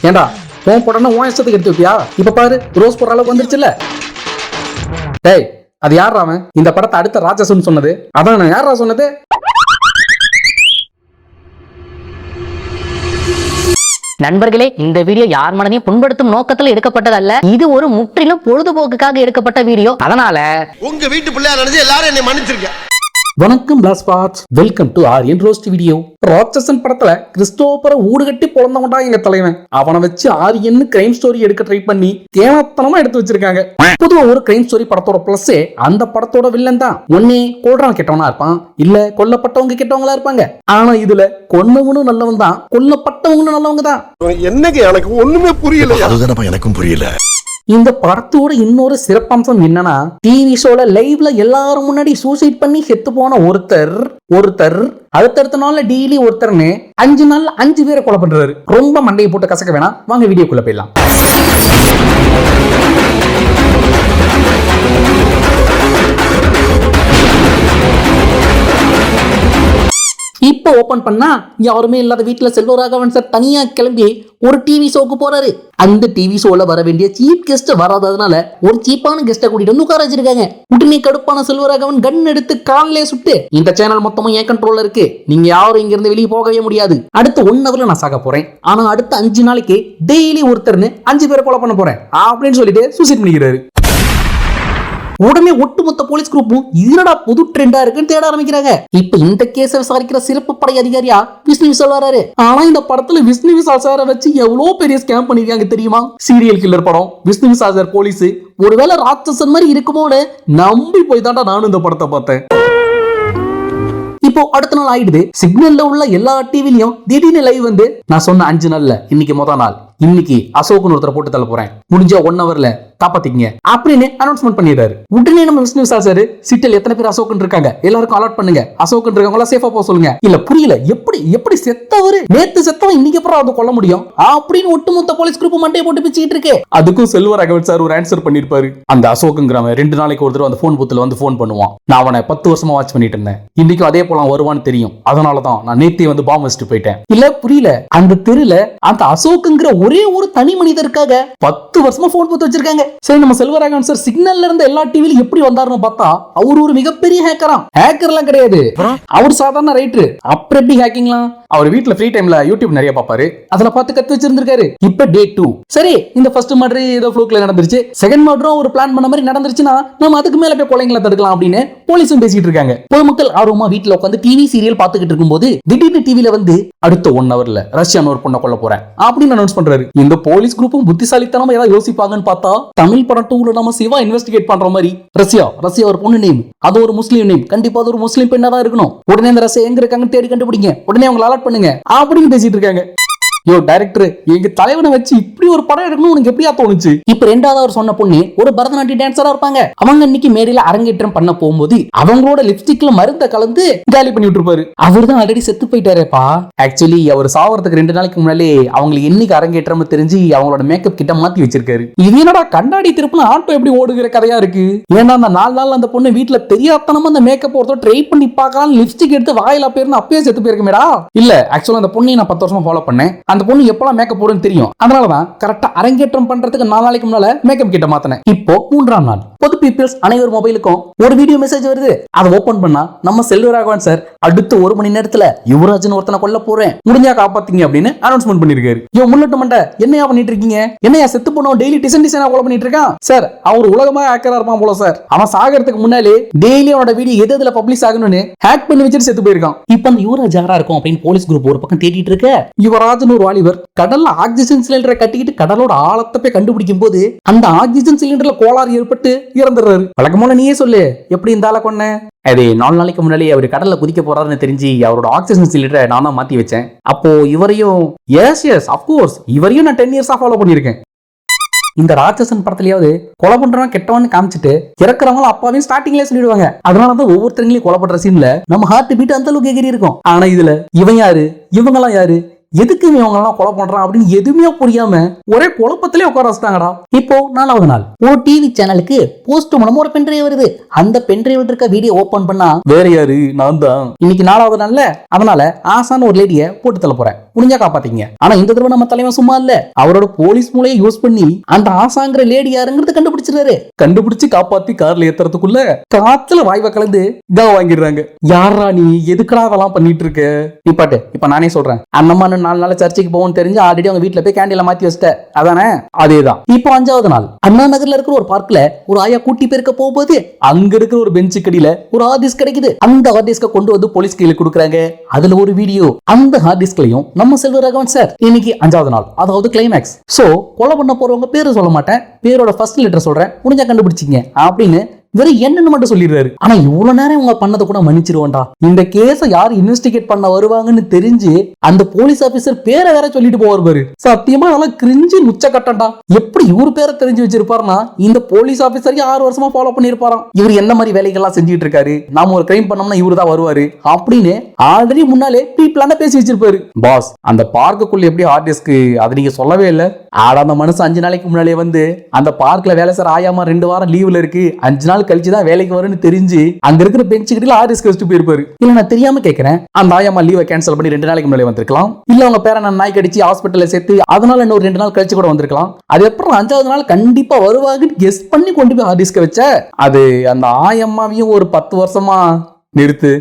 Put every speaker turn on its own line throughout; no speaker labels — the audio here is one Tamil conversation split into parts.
ஏண்டா உன் படம்னா உன் இஷ்டத்துக்கு எடுத்து வைப்பியா? இப்ப பாரு ரோஸ் போடுற அளவுக்கு வந்துருச்சுல்ல. டேய் அது யாரா அவன் இந்த படத்தை அடுத்த ராட்சசன் சொன்னது? அதான் யாரா சொன்னது?
நண்பர்களே, இந்த வீடியோ யார் மனதையும் புண்படுத்தும் நோக்கத்தில் எடுக்கப்பட்டதல்ல. இது ஒரு முற்றிலும் பொழுதுபோக்குக்காக எடுக்கப்பட்ட வீடியோ. அதனால
உங்க வீட்டு பிள்ளையா நினைச்சு எல்லாரும் என்னை மன்னிச்சிருக்கேன்.
வணக்கம் பிளாஸ்பாட்ஸ், welcome to Aryan roast video. Ratsasan படத்துல கிறிஸ்டோபரை ஊடு கட்டி பொழந்தவன்டா எங்க தலைவன். அவனை வச்சு ஆரியன் கிரைம் ஸ்டோரி எடுக்க ட்ரை பண்ணி தேவத்தனமா எடுத்து வச்சிருக்காங்க. பொதுவா ஒரு கிரைம் ஸ்டோரி படத்தோட பிளஸ் அந்த படத்தோட வில்லன் தான் ஒன்னே கொல்றவன் கெட்டவனா இருப்பான், இல்ல கொல்லப்பட்டவங்க கெட்டவங்களா இருப்பாங்க. ஆனா இதுல கொன்னவனும் நல்லவன் தான், கொல்லப்பட்டவங்களும் நல்லவங்க தான்.
என்னங்க எனக்கு ஒண்ணுமே புரியல.
அதுதானப்பா எனக்கும் புரியல.
இந்த படத்தோட இன்னொரு சிறப்பம்சம் என்னன்னா, டிவி ஷோல லைவ்ல எல்லாரும் முன்னாடி சூசைட் பண்ணி செத்து போன ஒருத்தர் அடுத்தடுத்த நாள்ல டெய்லி ஒருத்தர்னு 5 நாள்ல 5 பேரை கொலை பண்றாரு. ரொம்ப மண்டையை போட்டு கசக்க வேணாம், வாங்க வீடியோக்குள்ள போயிடலாம். இப்ப ஓபன் பண்ணா யாருமே இல்லாத வீட்டுல செல்வராகவன் சார் தனியா கிளம்பி ஒரு டிவி ஷோக்கு போறாரு. அந்த டிவி ஷோல வர வேண்டிய சீப் கெஸ்ட் வராததுனால ஒரு சீப்பான கெஸ்ட கூட்டிட்டு வந்து உட்கார வச்சிருக்காங்க. உடனே கடுப்பான செல்வராகவன் கன் எடுத்து காலிலே சுட்டு, இந்த சேனல் மொத்தமும் என் கண்ட்ரோல்ல இருக்கு, நீங்க யாரும் இங்க இருந்து வெளியே போகவே முடியாது, அடுத்த 1 ஹவர்ல நான் சாக போறேன், ஆனா அடுத்த 5 நாளைக்கு டெய்லி ஒருத்தர்னு 5 பேரை கொலை பண்ண போறேன் அப்படின்னு சொல்லிட்டு சூசைட் பண்ணிக்கிறாரு. உடனே ஒட்டுமொத்த போலீஸ் குரூப்பும் இதனடா புது ட்ரெண்டா இருக்குன்னு தேட ஆரம்பிக்கிறாங்க. இப்ப இந்த கேஸை விசாரிக்கிற சிறப்பு படை அதிகாரியா விஷ்ணு விஷால் வராரு. ஆனா இந்த படத்துல விஷ்ணு விஷால் சாரை வச்சு எவ்வளவு பெரிய ஸ்கேம் பண்ணிருக்காங்க தெரியுமா? சீரியல் கில்லர் படம், விஷ்ணு விஷால் சார் போலீஸ், ஒருவேளை ராட்சசன் மாதிரி இருக்குமோன்னு நம்பி போய் தாண்டா நானும் இந்த படத்தை பார்த்தேன். இப்போ அடுத்த நாள் ஆயிடுது. சிக்னல்ல உள்ள எல்லா டிவிலையும் திடீர்னு லைவ் வந்து, நான் சொன்ன 5 நாள்ல இன்னைக்கு முதல் நாள், இன்னைக்கு அசோக்னு ஒருத்தரை போட்டு தள்ள போறேன், முடிஞ்ச 1 ஹவர்ல காப்பாத்திக்கங்க அப்படின்னு அனௌன்ஸ்மெண்ட் பண்ணிடுறாரு. உடனே நம்ம விஷ்ணு விஷால் சார், சிட்டில் எத்தனை பேர் அசோக் இருக்காங்க எல்லாருக்கும் அலர்ட் பண்ணுங்க, அசோக் இருக்கவங்கள சேஃபா போக சொல்லுங்க. இல்ல புரியல, எப்படி செத்தவரு நேத்து செத்தவன் இன்னைக்கு அப்புறம் அதை கொல்ல முடியும் அப்படின்னு ஒட்டுமொத்த போலீஸ் குரூப் மண்டையை போட்டு பிச்சுட்டு இருக்கு. அதுக்கும் செல்வராகவன் சார் ஒரு ஆன்சர் பண்ணிருப்பாரு. அந்த அசோக்குங்கிறவன் 2 நாளைக்கு ஒரு தடவை அந்த போன் பூத்துல வந்து போன் பண்ணுவான். நான் அவனை 10 வருஷமா வாட்ச் பண்ணிட்டு இருந்தேன், இன்னைக்கும் அதே போல வருவான்னு தெரியும், அதனாலதான் நான் நேத்தே வந்து பாம்பு வச்சுட்டு போயிட்டேன். இல்ல புரியல, அந்த தெருல அந்த அசோக்குங்கிற ஒரே ஒரு தனி மனிதருக்காக 10 வருஷமா போன் பூத்து வச்சிருக்காங்க. சரி, நம்ம செல்வராகவன் சார் சிக்னல்ல இருந்த எல்லா டிவில எப்படி வந்தாருன்னு பார்த்தா அவர் ஒரு மிகப்பெரிய ஹேக்கரா. ஹேக்கர்லாம் கிடையாது, அவர் சாதாரண ரைட்டர். அப்புறம் எப்படி ஹேக்கிங்லாம்? அவர் வீட்ல ஃப்ரீ டைம்ல யூடியூப் நிறைய பாப்பாரு, அதுல பார்த்து கத்து வச்சிருந்திருக்காரு. இப்ப டே 2. சரி, இந்த ஃபர்ஸ்ட் மர்டர் ஏதோ ஃப்ளூக்ல நடந்துருச்சு, செகண்ட் மர்டரும் ஒரு பிளான் பண்ண மாதிரி நடந்துருச்சுன்னா நம்ம அதுக்கு மேல போய் கொலைங்களை தடுக்கலாம் அப்படின்னு போலீஸும் பேசிட்டு இருக்காங்க. பொதுமக்கள் ஆர்வமா வீட்டுல உட்காந்து டிவி சீரியல் பார்த்துக்கிட்டு இருக்கும்போது திடீர்னு டிவில வந்து அடுத்த 1 ஹவர்ல ரஷ்யான்னு ஒரு பொண்ணை கொல்ல போறேன் அப்படின்னு அனௌன்ஸ் பண்றாரு. இந்த போலீஸ் குரூப்பும் புத்திசாலித்தனமா ஏதாவது யோசிப்பாங்கன்னு பார்த்தா, தமிழ் படம் 2ல நம்ம சிவா இன்வெஸ்டிகேட் பண்ற மாதிரி ரஷ்யா ஒரு பொண்ணு நேம், அது ஒரு முஸ்லீம் நேம், கண்டிப்பா அது ஒரு முஸ்லீம் பெண்ணா தான் இருக்கணும், உடனே அந்த ரஷ்யா எங்க இருக்காங்கன்னு தேடி கண்டுபிடிங்க, உடனே அவங்களை அலர்ட் பண்ணுங்க அப்படின்னு பேசிட்டு இருக்காங்க. யோ டைரக்டர், எங்க தலைவனை வச்சு இப்படி ஒரு படம் எடுக்கணும் உனக்கு எப்படியா தோணுச்சு? இப்ப 2வது அவர் சொன்ன பொண்ணு ஒரு பரதநாட்டிய டான்சரா இருப்பாங்க. அவங்க இன்னைக்கு மேடையில அரங்கேற்றம் பண்ண போகும்போது அவங்களோட லிப்ஸ்டிக்ல மருந்த கலந்து காலி பண்ணி விட்டுருப்பாரு. அவர் தான் ஆல்ரெடி செத்து போயிட்டாரேப்பா. ஆக்சுவலி அவர் சாவறதுக்கு 2 நாளைக்கு முன்னாலே அவங்களுக்கு என்னைக்கு அரங்கேற்றம்னு தெரிஞ்சு அவங்களோட மேக்கப் கிட்ட மாத்தி வச்சிருக்காரு. இது என்னடா கண்ணாடி திருப்பின ஆட்டோ எப்படி ஓடுகிற கதையா இருக்கு? ஏன்னா அந்த 4 நாள் அந்த பொண்ணு வீட்டுல தெரியாதனமா அந்த மேக்கப் ஒருத்தர் ட்ரை பண்ணி பார்க்கலாம் லிப்ஸ்டிக் எடுத்து வாயில போயிருந்தா அப்பயே செத்து போயிருக்கமேடா. இல்ல, ஆக்சுவலா அந்த பொண்ணை நான் 10 வருஷமா ஃபாலோ பண்ணேன். அந்த பொண்ணு எப்பலாம் மேக்கப் போடுன்னு தெரியும், அதனாலதான் கரெக்டா அரங்கேற்றம் பண்றதுக்கு 4 நாளைக்கு முன்னால மேக்கப் கிட்ட மாத்தினேன். இப்போ 3ஆம் நாள் பொது பீப்பிள்ஸ் அனைவர் மொபைலுக்கும் ஒரு வீடியோ மெசேஜ் வருது. அதை ஓபன் பண்ணா நம்ம செல்வராகவன் சார் அடுத்த 1 மணி நேரத்துல யுவராஜன் ஒருத்தனை கொல்ல போறேன், முடிஞ்சா காப்பாத்தீங்க அப்படின்னு அனௌன்ஸ்மெண்ட் பண்ணிருக்காரு. யோ முன்னட்டு மண்ட, என்னையா பண்ணிட்டு இருக்கீங்க? என்னையா செத்து போனோம் டெய்லி டிசைனா கொலை பண்ணிட்டு இருக்கான் சார். அவர் உலகமா ஹேக்கரா இருப்பான் போல சார். அவன் சாகிறதுக்கு முன்னாலே டெய்லி அவனோட வீடியோ எதுல பப்ளிஷ் ஆகணும்னு ஹேக் பண்ணி வச்சுட்டு செத்து போயிருக்கான். இப்ப அந்த யுவராஜ் யாரா இருக்கும் அப்படின்னு போலீஸ் குரூப் ஒரு பக்கம் தேடிட்டு இருக்க, யுவராஜன் ஒரு வாலிபர் கடல்ல ஆக்சிஜன் சிலிண்டரை கட்டிக்கிட்டு கடலோட ஆழத்தை போய் கண்டுபிடிக்கும் போது அந்த ஆக்சிஜன் சிலிண்டர்ல கோளாறு ஏற்பட்டு இறந்துடுறாரு. வழக்கமான நீயே சொல்லு, எப்படி இந்த ஆளை கொன்ன? அது 4 நாளைக்கு முன்னாலே அவர் கடல்ல குதிக்க போறாருன்னு தெரிஞ்சு அவரோட ஆக்சிஜன் சிலிண்டரை நான் தான் மாத்தி வச்சேன். அப்போ இவரையும் எஸ் அப்கோர்ஸ் இவரையும் நான் 10 இயர்ஸா ஃபாலோ பண்ணிருக்கேன். இந்த ராட்சசன் படத்துலயாவது கொலை பண்றவன் கெட்டவன்னு காமிச்சிட்டு இறக்குறவங்க அப்பாவையும் ஸ்டார்டிங்ல சொல்லிடுவாங்க. அதனாலதான் ஒவ்வொருத்தரையும் கொலை பண்ற சீன்ல நம்ம ஹார்ட் பீட் அந்த அளவுக்கு எகிரி இருக்கும். ஆனா இதுல இவன் யாரு, இவங்கெல்லாம் யாரு, எதுக்கு இவங்க எல்லாம் கொலை பண்றான் அப்படின்னு எதுவுமே புரியாம ஒரே குழப்பத்திலே உட்கார வச்சிட்டாங்கடா. இப்போ 4வது நாள் ஒரு டிவி சேனலுக்கு போஸ்ட் மூலமா ஒரு பென்ட்ரைவ் வருது. அந்த பென்ட்ரைவ்ல இருக்க வீடியோ ஓபன் பண்ணா வேற யாரு, நான் தான். இன்னைக்கு 4வது நாள்ல, அதனால ஆசான ஒரு லேடிய போட்டு தள்ள போறேன். முடிஞ்சா காப்பாத்தீங்க. ஆனா இந்த தடவை நம்ம தலைவன் சும்மா இல்ல, அவரோட போலீஸ் மூளையை யூஸ் பண்ணி அந்த ஆசாங்கிற லேடி யாருங்கிறது கண்டுபிடிச்சிருக்காரு. கண்டுபிடிச்சு காப்பாத்தி கார்ல ஏத்துறதுக்குள்ள காத்துல வாய்வ கலந்து வாங்கிடுறாங்க. யாரா நீ, எதுக்குடா அதெல்லாம் பண்ணிட்டு இருக்க? நிப்பாட்டு, இப்ப நானே சொல்றேன். அண்ணம்மா 4 நாள் சர்ச்சைக்கு போவோம்னு தெரிஞ்சு ஆல்ரெடி அவங்க வீட்டுல போய் கேண்டில மாத்தி வச்சிட்ட அதானே? அதேதான். இப்போ 5வது நாள் அண்ணா நகர்ல இருக்கிற ஒரு பார்க்ல ஒரு ஆயா கூட்டி பேருக்க போகும்போது அங்க இருக்கிற ஒரு பெஞ்சு கடியில ஒரு ஹார்ட் டிஸ்க் கிடைக்குது. அந்த ஹார்ட் டிஸ்க கொண்டு வந்து போலீஸ் கையில கொடுக்குறாங்க. அதுல ஒரு வீடியோ. அந்த ஹார்ட் டிஸ்க்லயும் நம்ம செல்வராகவன் சார் இன்னைக்கு 5வது நாள், அதாவது கிளைமேக்ஸ். சோ கொலை பண்ண போறவங்க பேரு சொல்ல மாட்டேன், பேரோட ஃபர்ஸ்ட் லெட்டர் சொல்றேன், முடிஞ்சா கண்டுபிடிச்சிங்க அப்படின்னு வெறும் என்னன்னு மட்டும் சொல்லிடுறாரு. ஆனா இவ்வளவு நேரம் இவங்க பண்ணதை கூட மன்னிச்சிருவான்டா. இந்த கேஸ யார் இன்வெஸ்டிகேட் பண்ண வருவாங்கன்னு தெரிஞ்சு அந்த போலீஸ் ஆபீசர் பேரை வேற சொல்லிட்டு போவார் பாரு. சத்தியமா அதெல்லாம் கிரிஞ்சு முச்ச கட்டண்டா. எப்படி இவரு பேரை தெரிஞ்சு வச்சிருப்பாருன்னா இந்த போலீஸ் ஆபீசர் 6 வருஷமா ஃபாலோ பண்ணிருப்பாராம். இவர் என்ன மாதிரி வேலைகள்லாம் செஞ்சுட்டு இருக்காரு, நாம ஒரு கிரைம் பண்ணோம்னா இவரு தான் வருவாரு அப்படின்னு ஆல்ரெடி முன்னாலே ப்ரீ பிளான பேசி வச்சிருப்பாரு. பாஸ், அந்த பார்க்குள்ள எப்படி ஹார்ட் டிஸ்க், அது நீங்க சொல்லவே இல்ல. ஆட அந்த மனுஷன் 5 நாளைக்கு முன்னாலே வந்து அந்த பார்க்ல வேலை சார் ஆயாமா 2 வாரம் லீவ்ல இருக்கு, 5 நாள் கழிச்சுதான் வேலைக்கு வரும்னு தெரிஞ்சு அங்க இருக்கிற பெஞ்ச் கிட்ட ஹார்ட் டிஸ்க் வச்சுட்டு போயிருப்பாரு. இல்ல நான் தெரியாம கேக்குறேன், அந்த ஆயாமா லீவை கேன்சல் பண்ணி 2 நாளைக்கு முன்னாலே வந்திருக்கலாம். இல்ல அவங்க பேரை நான் நாய் கடிச்சு ஹாஸ்பிட்டல்ல சேர்த்து அதனால இன்னொரு 2 நாள் கழிச்சு கூட வந்திருக்கலாம். அது அப்புறம் 5வது நாள் கண்டிப்பா வருவாங்கன்னு கெஸ் பண்ணி கொண்டு போய் ஹார்ட் டிஸ்க வச்ச. அது அந்த ஆயம்மாவையும் ஒரு 10 வருஷமா நிறுத்து.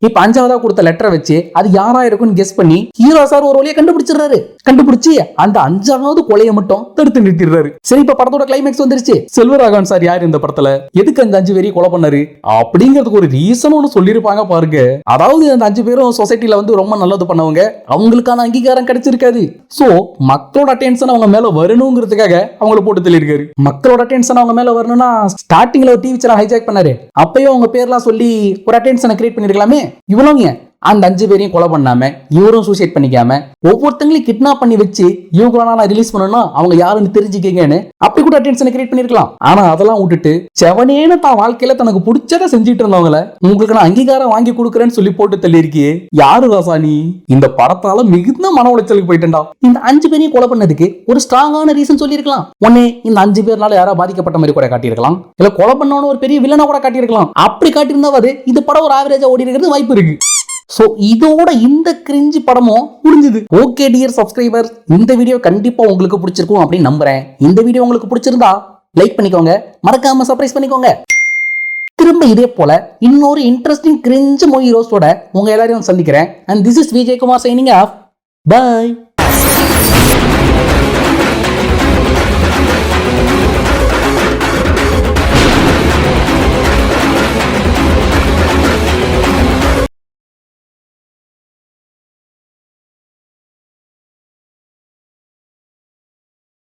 இப்ப 5வதா கொடுத்த லெட்டரை வச்சு அது யாரா இருக்கும்னு கெஸ் பண்ணி ஹீரோ சார் ஒரு வழியை கண்டுபிடிச்சிடுறாரு. கண்டுபிடிச்சு அந்த 5வது கொலையை மட்டும் தடுத்து நிறுத்திடுறாரு. சரி, இப்ப படத்தோட கிளைமேக்ஸ் வந்துருச்சு. செல்வராகவன் சார் யார் இந்த படத்துல, எதுக்கு அந்த 5 பேரையும் கொலை பண்ணாரு அப்படிங்கிறதுக்கு ஒரு ரீசன் ஒன்னு சொல்லிருப்பாங்க பாருங்க. அதாவது அந்த 5 பேரும் சொசைட்டில வந்து ரொம்ப நல்லது பண்ணவங்க, அவங்களுக்கான அங்கீகாரம் கிடைச்சிருக்காது. சோ மக்களோட அட்டென்ஷன் அவங்க மேல வரணுங்கிறதுக்காக அவங்கள போட்டு தள்ளியிருக்காரு. மக்களோட அட்டென்ஷன் அவங்க மேல வரணும்னா ஸ்டார்டிங்ல ஒரு டிவி சேனல் ஹைஜாக் பண்ணாரு, அப்பயும் அவங்க பேர்லாம் சொல்லி ஒரு அட்டென்ஷனை கிரியேட் பண்ணிருக்கலாமே. இவ்வளவு அந்த 5 பேரையும் கொலை பண்ணாம இவரும் சூசைட் பண்ணிக்காம ஒவ்வொருத்தங்களையும் கிட்னாப் பண்ணி வச்சு இவங்கள ரிலீஸ் பண்ணணும், அவங்க யாருன்னு தெரிஞ்சுக்கங்கன்னு அப்படி கூட அட்டென்ஷனை கிரியேட் பண்ணிருக்கலாம். ஆனா அதெல்லாம் விட்டுட்டு செவனேன்னு தான் வாழ்க்கையில தனக்கு பிடிச்சதை செஞ்சுட்டு இருந்தவங்கள உங்களுக்கு நான் அங்கீகாரம் வாங்கி கொடுக்குறேன்னு சொல்லி போட்டு தள்ளியிருக்கியே. யாரு ராசானி? இந்த படத்தால மிகுந்த மன உளைச்சலுக்கு போயிட்டா. இந்த 5 பேரையும் கொலை பண்ணதுக்கு ஒரு ஸ்ட்ராங்கான ரீசன் சொல்லியிருக்கலாம். ஒன்னே இந்த 5 பேர்னால யாராவது பாதிக்கப்பட்ட மாதிரி கூட காட்டியிருக்கலாம், இல்ல கொலை பண்ணவன ஒரு பெரிய வில்லனா கூட காட்டியிருக்கலாம். அப்படி காட்டியிருந்தாவது இந்த படம் ஒரு ஆவரேஜா ஓடி இருக்கிறது வாய்ப்பு இருக்கு. சோ இதோட இந்த கிரிஞ்சி படமும் முடிஞ்சது. ஓகே டியர் சப்ஸ்கிரைபர், இந்த வீடியோ கண்டிப்பா உங்களுக்கு பிடிச்சிருக்கும் அப்படின்னு நம்புறேன். இந்த வீடியோ உங்களுக்கு பிடிச்சிருந்தா லைக் பண்ணிக்கோங்க, மறக்காம சர்ப்ரைஸ் பண்ணிக்கோங்க. திரும்ப இதே போல இன்னொரு இன்ட்ரெஸ்டிங் கிரிஞ்சி மூவி ரோஸ்டோட உங்க எல்லாரையும் சந்திக்கிறேன். And this is Vijay Kumar signing off. By.